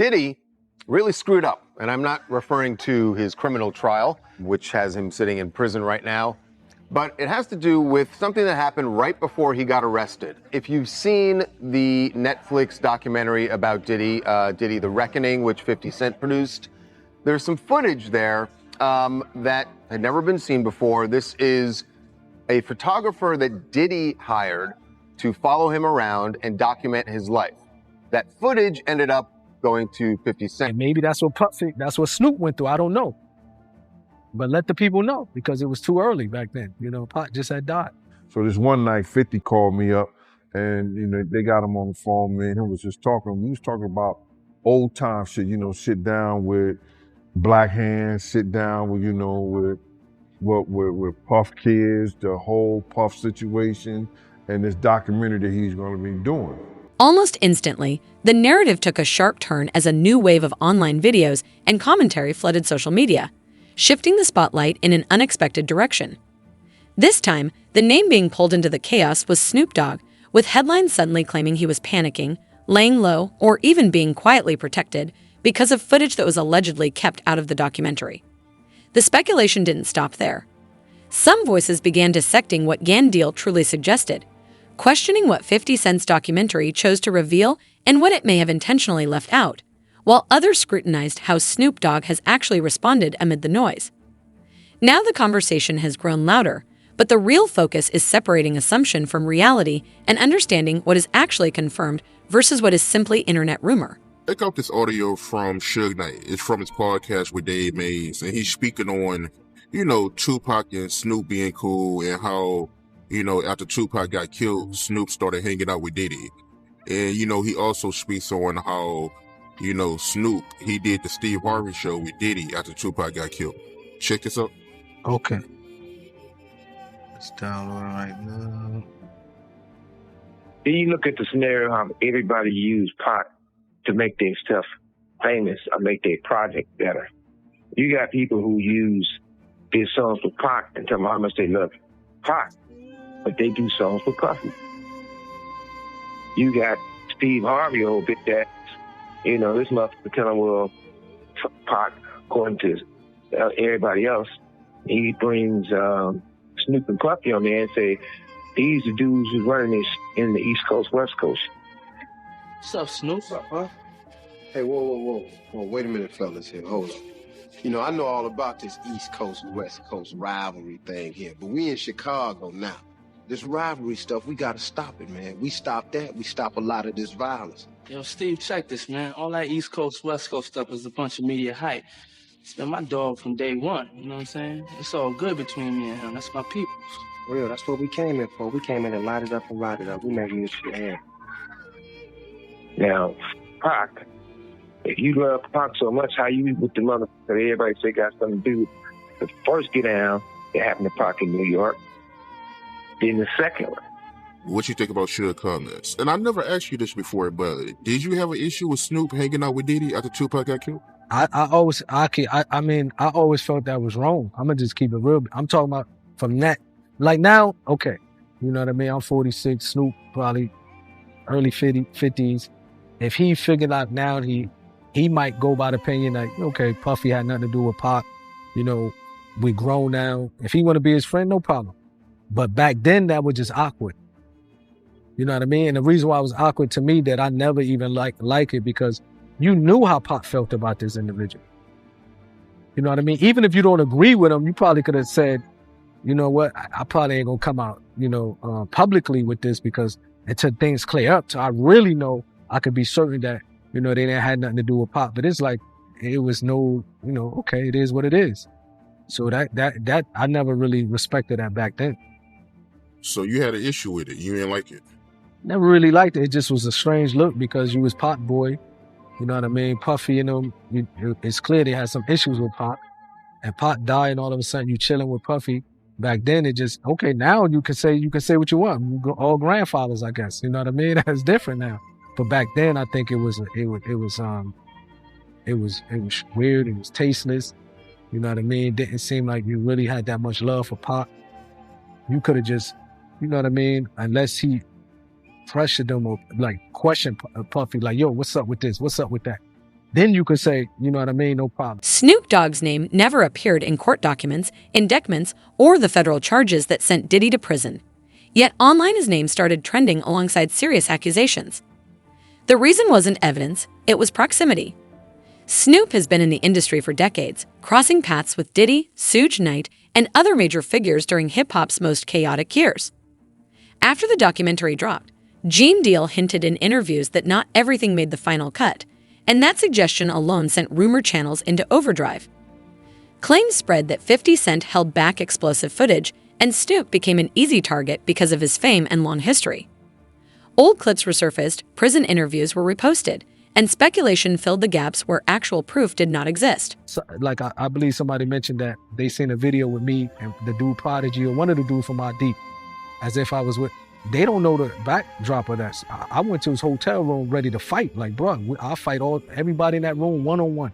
Diddy really screwed up, and I'm not referring to his criminal trial, which has him sitting in prison right now, but it has to do with something that happened right before he got arrested. If you've seen the Netflix documentary about Diddy, Diddy The Reckoning, which 50 Cent produced, there's some footage there that had never been seen before. This is a photographer that Diddy hired to follow him around and document his life. That footage ended up going to 50 Cent. And maybe that's what Snoop went through. I don't know. But let the people know, because it was too early back then. You know, Pac just had died. So this one night, 50 called me up, and they got him on the phone. Man, he was just talking. We was talking about old time shit. Sit down with Black Hands, sit down with with Puff Kids, the whole Puff situation, and this documentary that he's going to be doing. Almost instantly, the narrative took a sharp turn as a new wave of online videos and commentary flooded social media, shifting the spotlight in an unexpected direction. This time, the name being pulled into the chaos was Snoop Dogg, with headlines suddenly claiming he was panicking, laying low, or even being quietly protected because of footage that was allegedly kept out of the documentary. The speculation didn't stop there. Some voices began dissecting what Yan Deal truly suggested, questioning what 50 Cent's documentary chose to reveal and what it may have intentionally left out, while others scrutinized how Snoop Dogg has actually responded amid the noise. Now the conversation has grown louder, but the real focus is separating assumption from reality and understanding what is actually confirmed versus what is simply internet rumor. I got this audio from Suge Knight. It's from his podcast with Dave Mays, and he's speaking on, Tupac and Snoop being cool, and how, after Tupac got killed, Snoop started hanging out with Diddy. And, he also speaks on how, Snoop, he did the Steve Harvey show with Diddy after Tupac got killed. Check this out. Okay. It's downloading right now. Then you look at the scenario how everybody used Pac to make their stuff famous or make their project better. You got people who use their songs for Pac and tell them how much they love Pac, but they do songs for Puffy. You got Steve Harvey, old bit that, this motherfucker telling, well, Pac, according to everybody else, he brings Snoop and Puffy on there and say, these are dudes who's running this in the East Coast, West Coast. What's up, Snoop? What's up, huh? Hey, whoa. Wait a minute, fellas here. Hold on. I know all about this East Coast, West Coast rivalry thing here, but we in Chicago now. This rivalry stuff, we gotta stop it, man. We stop that, we stop a lot of this violence. Yo, Steve, check this, man. All that East Coast, West Coast stuff is a bunch of media hype. It's been my dog from day one, you know what I'm saying? It's all good between me and him. That's my people. Real, that's what we came in for. We came in and light it up and ride it up. We making this shit happen. Now, Pac, if you love Pac so much, how you with the motherfucker that everybody say got something to do with the first get down that happened to Pac in New York, then the second one. What you think about Suge comments? And I never asked you this before, but did you have an issue with Snoop hanging out with Diddy after Tupac got killed? I always felt that was wrong. I'm gonna just keep it real. I'm talking about from that, like now, okay. You know what I mean? I'm 46, Snoop probably early 50s. If he figured out now, he might go by the opinion that, okay, Puffy had nothing to do with Pac. We grown now. If he want to be his friend, no problem. But back then, that was just awkward. You know what I mean? And the reason why it was awkward to me that I never even like it because you knew how Pac felt about this individual. You know what I mean? Even if you don't agree with him, you probably could have said, you know what, I probably ain't gonna come out, publicly with this because until things clear up, so I really know I could be certain that, they didn't have nothing to do with Pac. But it's like, it was no, okay, it is what it is. So that I never really respected that back then. So you had an issue with it. You didn't like it? Never really liked it. It just was a strange look because you was Pac boy. You know what I mean? Puffy, it's clear they had some issues with Pac. And Pac died and all of a sudden you chilling with Puffy. Back then it just, okay, now you can say what you want. All grandfathers, I guess. You know what I mean? That's different now. But back then I think it was weird, it was tasteless. You know what I mean? It didn't seem like you really had that much love for Pac. You could have just, you know what I mean? Unless he pressured them or like questioned Puffy, like, yo, what's up with this? What's up with that? Then you could say, you know what I mean, no problem. Snoop Dogg's name never appeared in court documents, indictments, or the federal charges that sent Diddy to prison. Yet online his name started trending alongside serious accusations. The reason wasn't evidence, it was proximity. Snoop has been in the industry for decades, crossing paths with Diddy, Suge Knight, and other major figures during hip-hop's most chaotic years. After the documentary dropped, Gene Deal hinted in interviews that not everything made the final cut, and that suggestion alone sent rumor channels into overdrive. Claims spread that 50 Cent held back explosive footage, and Snoop became an easy target because of his fame and long history. Old clips resurfaced, prison interviews were reposted, and speculation filled the gaps where actual proof did not exist. So, like I believe somebody mentioned that they seen a video with me and the dude Prodigy or one of the dudes from My Deep, as if I was with. They don't know the backdrop of that. I went to his hotel room ready to fight. Like, bro, I'll fight everybody in that room one-on-one.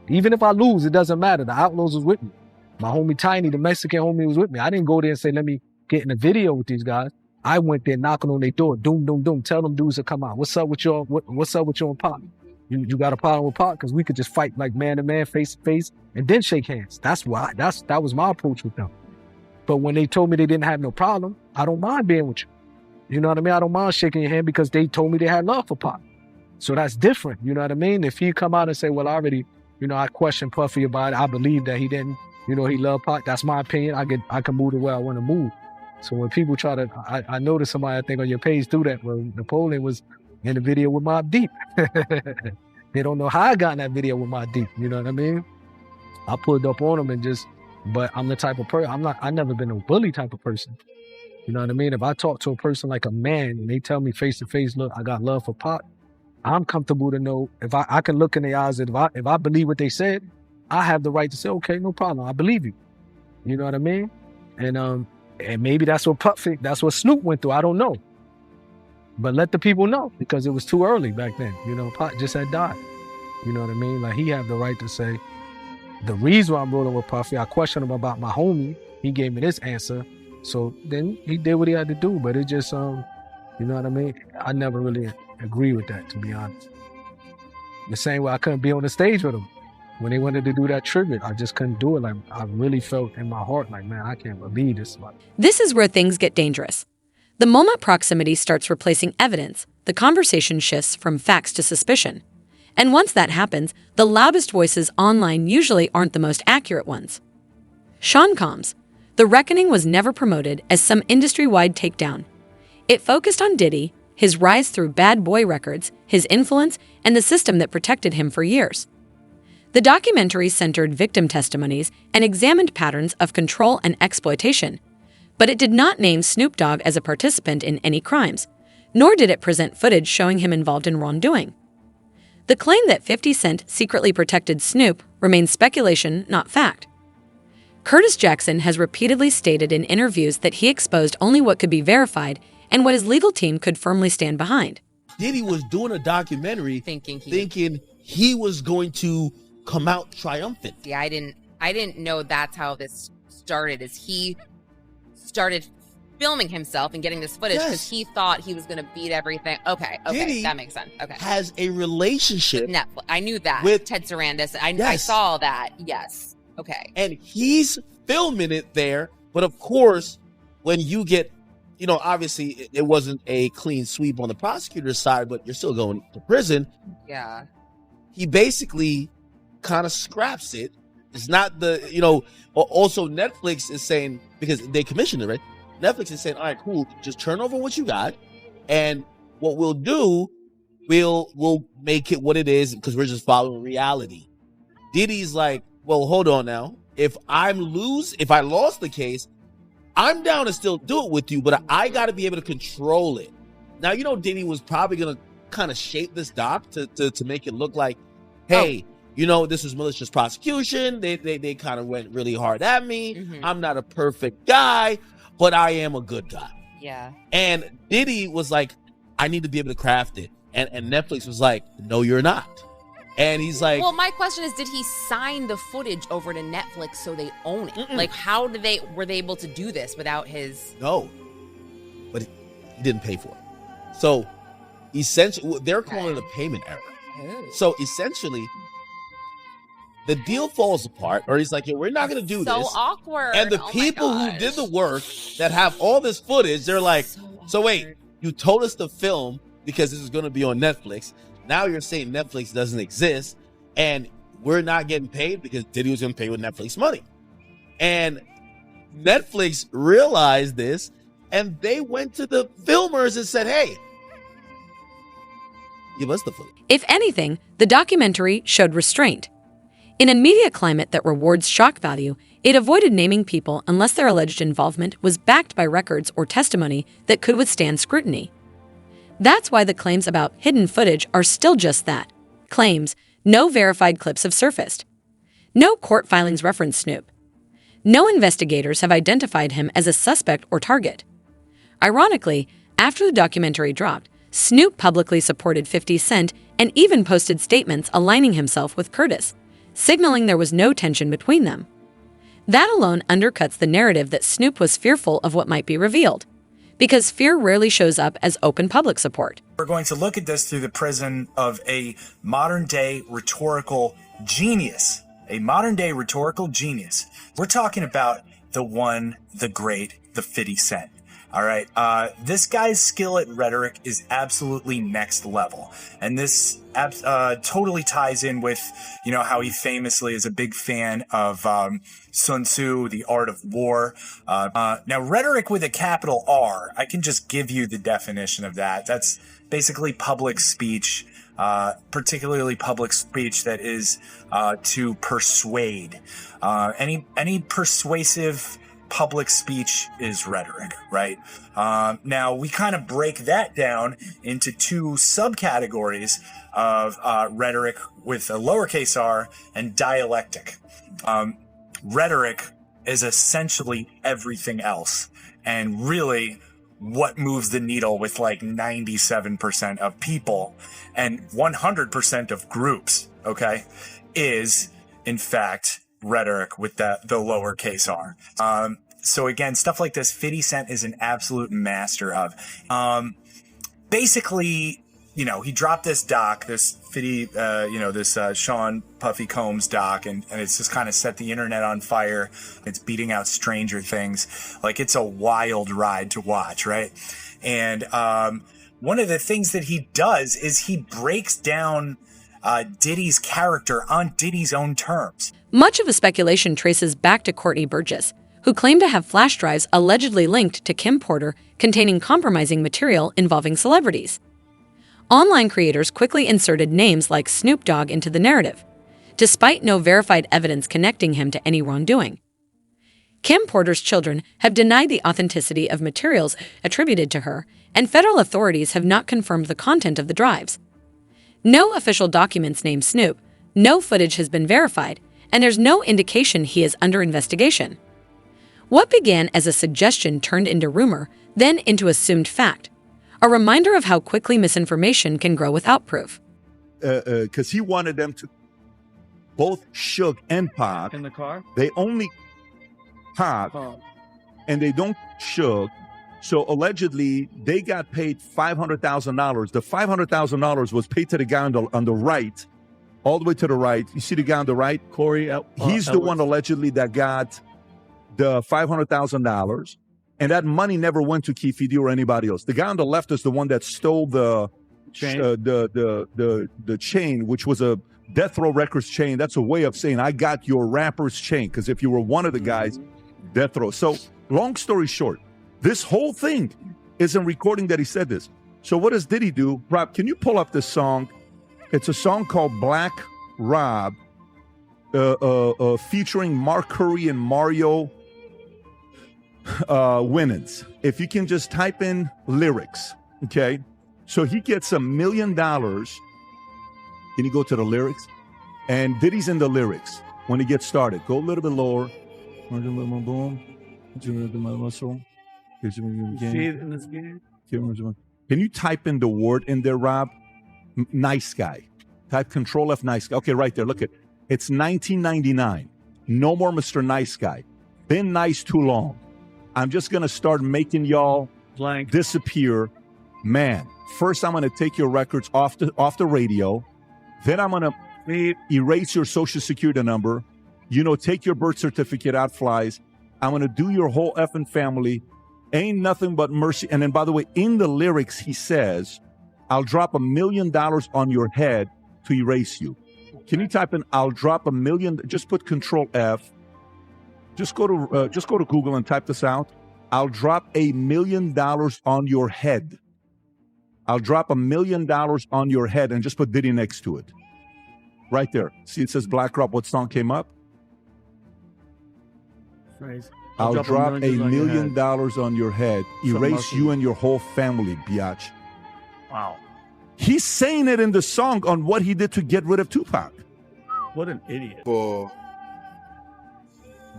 Even if I lose, it doesn't matter. The Outlaws was with me. My homie Tiny, the Mexican homie, was with me. I didn't go there and say, let me get in a video with these guys. I went there knocking on their door, doom, doom, doom. Tell them dudes to come out. What's up with y'all? What's up with you and Pop? You got a problem with Pop? Because we could just fight like man to man, face to face, and then shake hands. That was my approach with them. But when they told me they didn't have no problem, I don't mind being with you. You know what I mean? I don't mind shaking your hand because they told me they had love for Pop. So that's different. You know what I mean? If he come out and say, well, I already, I questioned Puffy about it. I believe that he didn't, he loved Pop. That's my opinion. I can move the way I want to move. So when people try to, I noticed somebody, I think on your page do that. Well, Napoleon was in the video with Mobb Deep. They don't know how I got in that video with Mobb Deep. You know what I mean? I pulled up on him but I'm the type of person, I've never been a bully type of person. You know what I mean? If I talk to a person like a man and they tell me face to face, look, I got love for Pop, I'm comfortable to know if I can look in their eyes, if I believe what they said, I have the right to say, okay, no problem, I believe you. You know what I mean? And maybe that's what Snoop went through. I don't know. But let the people know because it was too early back then. Pop just had died. You know what I mean? Like he had the right to say, the reason why I'm rolling with Puffy, I questioned him about my homie. He gave me this answer. So then he did what he had to do. But it just, you know what I mean? I never really agree with that, to be honest. The same way I couldn't be on the stage with him. When they wanted to do that tribute, I just couldn't do it. Like I really felt in my heart, like, man, I can't believe this. This is where things get dangerous. The moment proximity starts replacing evidence, the conversation shifts from facts to suspicion. And once that happens, the loudest voices online usually aren't the most accurate ones. Sean Combs. The Reckoning was never promoted as some industry-wide takedown. It focused on Diddy, his rise through Bad Boy Records, his influence, and the system that protected him for years. The documentary centered victim testimonies and examined patterns of control and exploitation, but it did not name Snoop Dogg as a participant in any crimes, nor did it present footage showing him involved in wrongdoing. The claim that 50 Cent secretly protected Snoop remains speculation, not fact. Curtis Jackson has repeatedly stated in interviews that he exposed only what could be verified and what his legal team could firmly stand behind. Diddy was doing a documentary thinking he was going to come out triumphant. Yeah, I didn't know that's how this started, is he started filming himself and getting this footage because he thought he was going to beat everything. Okay, Diddy that makes sense. Okay. Has a relationship with Netflix. I knew that. With Ted Sarandis. I saw that. Yes. Okay. And he's filming it there. But of course, when you get, obviously it wasn't a clean sweep on the prosecutor's side, but you're still going to prison. Yeah. He basically kind of scraps it. It's not also Netflix is saying, because they commissioned it, right? Netflix is saying, all right, cool, just turn over what you got. And what we'll do, we'll make it what it is because we're just following reality. Diddy's like, well, hold on now. If I lost the case, I'm down to still do it with you, but I got to be able to control it. Now, Diddy was probably going to kind of shape this doc to make it look like, hey, this was malicious prosecution. They kind of went really hard at me. Mm-hmm. I'm not a perfect guy, but I am a good guy. Yeah. And Diddy was like, I need to be able to craft it. And Netflix was like, no, you're not. And he's like, well, my question is, did he sign the footage over to Netflix so they own it? Mm-mm. Like, how were they able to do this without his? No, but he didn't pay for it. So essentially, they're calling it a payment error. Oh. So essentially, The deal falls apart, or he's like, "Yo, we're not going to do so this." Awkward. And the people who did the work that have all this footage, they're like, "So wait, you told us to film because this is going to be on Netflix. Now you're saying Netflix doesn't exist, and we're not getting paid because Diddy was going to pay with Netflix money." And Netflix realized this, and they went to the filmers and said, "Hey, give us the footage." If anything, the documentary showed restraint. In a media climate that rewards shock value, it avoided naming people unless their alleged involvement was backed by records or testimony that could withstand scrutiny. That's why the claims about hidden footage are still just that. Claims. No verified clips have surfaced. No court filings reference Snoop. No investigators have identified him as a suspect or target. Ironically, after the documentary dropped, Snoop publicly supported 50 Cent and even posted statements aligning himself with Curtis, signaling there was no tension between them. That alone undercuts the narrative that Snoop was fearful of what might be revealed, because fear rarely shows up as open public support. We're going to look at this through the prism of a modern-day rhetorical genius. A modern-day rhetorical genius. We're talking about the one, the great, the 50 Cent. All right. This guy's skill at rhetoric is absolutely next level. And this totally ties in with, how he famously is a big fan of Sun Tzu, The Art of War. Now, rhetoric with a capital R, I can just give you the definition of that. That's basically public speech, particularly public speech that is to persuade. Any persuasive public speech is rhetoric, right? Now, we kind of break that down into two subcategories of rhetoric with a lowercase r and dialectic. Rhetoric is essentially everything else. And really, what moves the needle with like 97% of people and 100% of groups, okay, is, in fact, rhetoric with the lowercase r. So again, stuff like this, 50 Cent is an absolute master of. Basically, he dropped this doc, this 50, this Sean Puffy Combs doc, and it's just kind of set the internet on fire. It's beating out Stranger Things. Like, it's a wild ride to watch, right? And one of the things that he does is he breaks down Diddy's character on Diddy's own terms. Much of the speculation traces back to Courtney Burgess, who claimed to have flash drives allegedly linked to Kim Porter containing compromising material involving celebrities. Online creators quickly inserted names like Snoop Dogg into the narrative, despite no verified evidence connecting him to any wrongdoing. Kim Porter's children have denied the authenticity of materials attributed to her, and federal authorities have not confirmed the content of the drives. No official documents name Snoop, no footage has been verified, and there's no indication he is under investigation. What began as a suggestion turned into rumor, then into assumed fact, a reminder of how quickly misinformation can grow without proof. Because he wanted them to, both Suge and Pac. In the car? They only Pac, and they don't Suge. So allegedly, they got paid $500,000. The $500,000 was paid to the guy on the right, all the way to the right. You see the guy on the right, Corey? He's the one allegedly that got the $500,000, and that money never went to Keefe or anybody else. The guy on the left is the one that stole the chain, the chain, which was a Death Row Records chain. That's a way of saying I got your rapper's chain, because if you were one of the guys, Death Row. So long story short, this whole thing is a recording that he said this. So what does Diddy do? Rob, can you pull up this song? It's a song called Black Rob, featuring Mark Curry and Mario Winans. If you can just type in lyrics, okay? So he gets $1 million. Can you go to the lyrics? And Diddy's in the lyrics when he gets started. Go a little bit lower. Can you type in the word in there, Rob? Nice guy. Type Control F, nice guy. Okay, right there. Look at it's 1999. No more Mr. Nice Guy. Been nice too long. I'm just going to start making y'all disappear. Man, first I'm going to take your records off the radio. Then I'm going to erase your social security number, take your birth certificate out, flies. I'm going to do your whole effing family. Ain't nothing but mercy. And then, by the way, in the lyrics, he says, I'll drop $1 million on your head to erase you. Can you type in, I'll drop $1 million, just put Control F. Just go to Google and type this out. I'll drop $1 million on your head. I'll drop $1 million on your head, and just put Diddy next to it. Right there. See, it says Black Rob. What song came up? Phrase. I'll drop $1 million on your head. Erase you and your whole family, biatch. Wow. He's saying it in the song on what he did to get rid of Tupac. What an idiot. For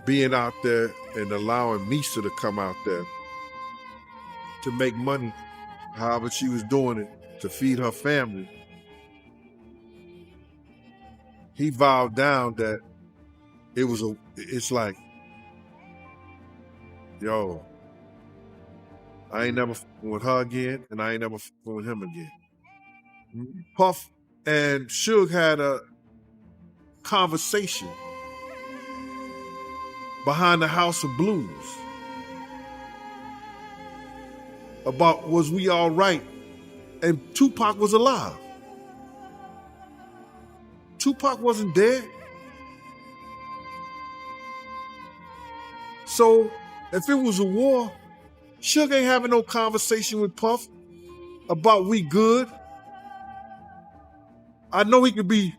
being out there and allowing Misa to come out there to make money, however she was doing it, to feed her family. He vowed down that it's like, yo, I ain't never f***ing with her again, and I ain't never f***ing with him again. Puff and Suge had a conversation behind the House of Blues about was we all right, and Tupac was alive. Tupac wasn't dead. So if it was a war, Suge ain't having no conversation with Puff about we good. I know he could be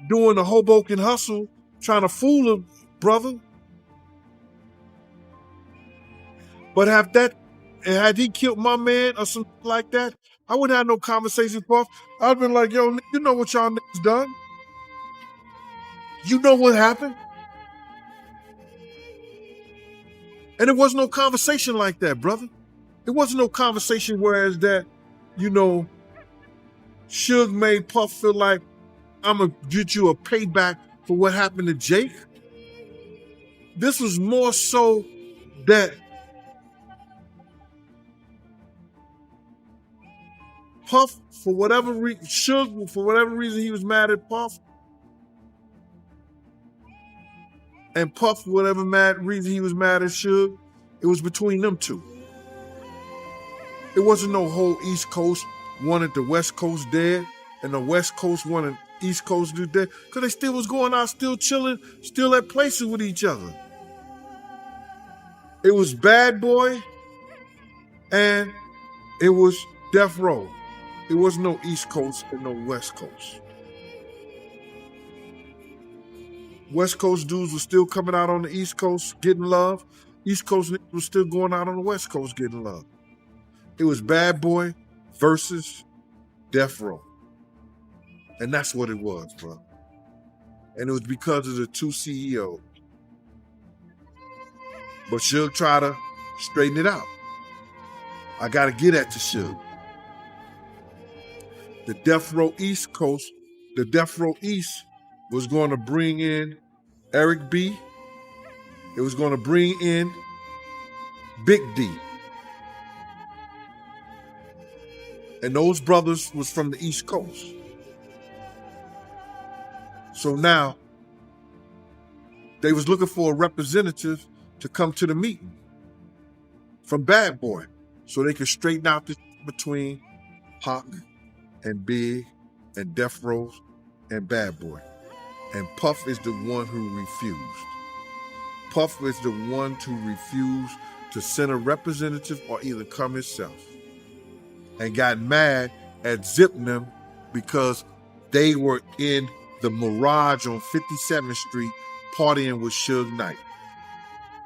doing the Hoboken hustle, trying to fool a brother. But had he killed my man or something like that, I wouldn't have no conversation with Puff. I'd been like, yo, you know what y'all niggas done? You know what happened? And it wasn't no conversation like that, brother. It wasn't no conversation whereas that, Suge made Puff feel like I'm going to get you a payback for what happened to Jake. This was more so that Puff, for whatever reason, Suge, for whatever reason, he was mad at Puff. And Puff, for whatever reason he was mad at Suge, it was between them two. It wasn't no whole East Coast wanted the West Coast dead, and the West Coast wanted East Coast to dead, because they still was going out, still chilling, still at places with each other. It was Bad Boy, and it was Death Row. It wasn't no East Coast and no West Coast. West Coast dudes were still coming out on the East Coast getting love. East Coast niggas was still going out on the West Coast getting love. It was Bad Boy versus Death Row. And that's what it was, bro. And it was because of the two CEOs. But Suge tried to straighten it out. I got to get at the Suge. The Death Row East Coast, the Death Row East was going to bring in Eric B. It was going to bring in Big D. And those brothers was from the East Coast. So now, they was looking for a representative to come to the meeting from Bad Boy so they could straighten out this between Pac and Big and Death Row and Bad Boy. And Puff is the one who refused. Puff is the one to refuse to send a representative or either come himself. And got mad at Zip and them because they were in the Mirage on 57th Street partying with Suge Knight.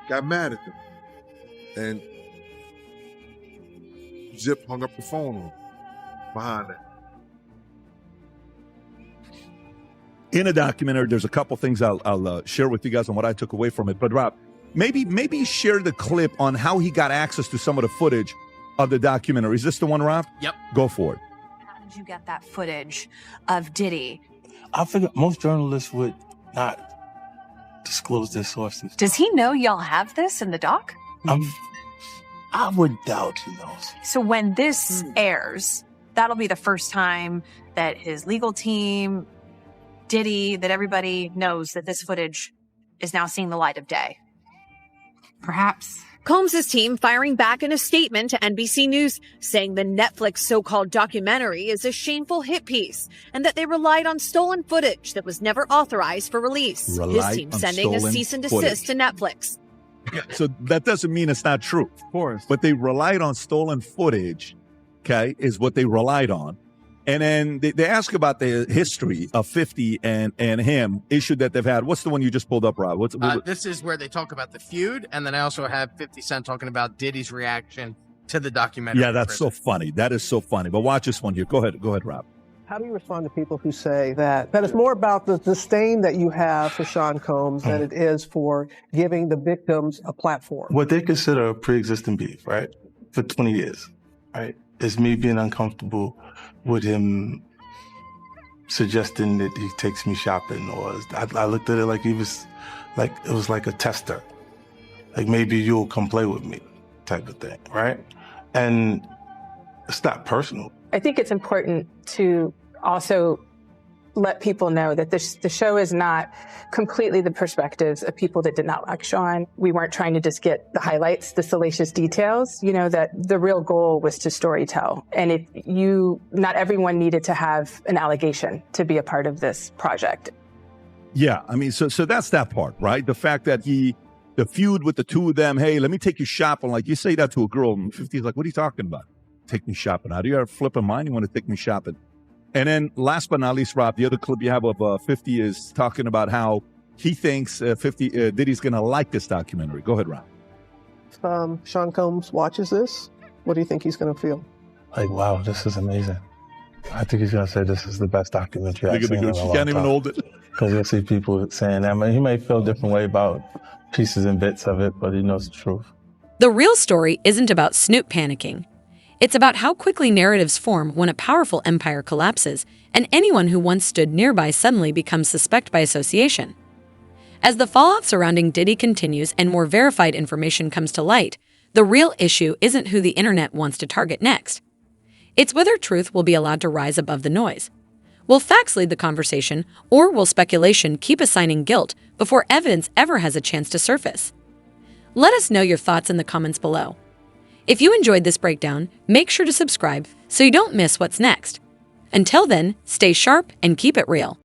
Got mad at them. And Zip hung up the phone on him behind that. In a documentary, there's a couple things I'll share with you guys on what I took away from it. But Rob, maybe share the clip on how he got access to some of the footage of the documentary. Is this the one, Rob? Yep. Go for it. How did you get that footage of Diddy? I figured most journalists would not disclose their sources. Does he know y'all have this in the doc? I would doubt he knows. So when this airs, that'll be the first time that his legal team Diddy, that everybody knows that this footage is now seeing the light of day? Perhaps. Combs' team firing back in a statement to NBC News, saying the Netflix so-called documentary is a shameful hit piece and that they relied on stolen footage that was never authorized for release. His team sending a cease and desist to Netflix. Yeah, so that doesn't mean it's not true. Of course. But they relied on stolen footage, okay, is what they relied on. And then they ask about the history of 50 and him, issue that they've had. What's the one you just pulled up, Rob? This is where they talk about the feud, and then I also have 50 Cent talking about Diddy's reaction to the documentary. Yeah, that's so funny. That is so funny. But watch this one here. Go ahead, Rob. How do you respond to people who say that it's more about the disdain that you have for Sean Combs than it is for giving the victims a platform? What they consider a pre-existing beef, right, for 20 years, right, is me being uncomfortable with him suggesting that he takes me shopping, or I looked at it like it was like a tester, like maybe you'll come play with me type of thing, right? And it's not personal. I think it's important to also let people know that the show is not completely the perspectives of people that did not like Sean. We weren't trying to just get the highlights, the salacious details, that the real goal was to storytell. And not everyone needed to have an allegation to be a part of this project. Yeah, I mean, so that's that part, right? The fact that the feud with the two of them, hey, let me take you shopping. Like, you say that to a girl in 50s, like, what are you talking about? Take me shopping. How do you ever flip a mind? You want to take me shopping? And then last but not least, Rob, the other clip you have of 50 is talking about how he thinks Diddy's going to like this documentary. Go ahead, Rob. If Sean Combs watches this, what do you think he's going to feel? Like, wow, this is amazing. I think he's going to say this is the best documentary I've seen in a long time. You can't even hold it. Because you'll see people saying that. I mean, he may feel a different way about pieces and bits of it, but he knows the truth. The real story isn't about Snoop panicking. It's about how quickly narratives form when a powerful empire collapses and anyone who once stood nearby suddenly becomes suspect by association. As the fallout surrounding Diddy continues and more verified information comes to light, the real issue isn't who the internet wants to target next. It's whether truth will be allowed to rise above the noise. Will facts lead the conversation, or will speculation keep assigning guilt before evidence ever has a chance to surface? Let us know your thoughts in the comments below. If you enjoyed this breakdown, make sure to subscribe so you don't miss what's next. Until then, stay sharp and keep it real.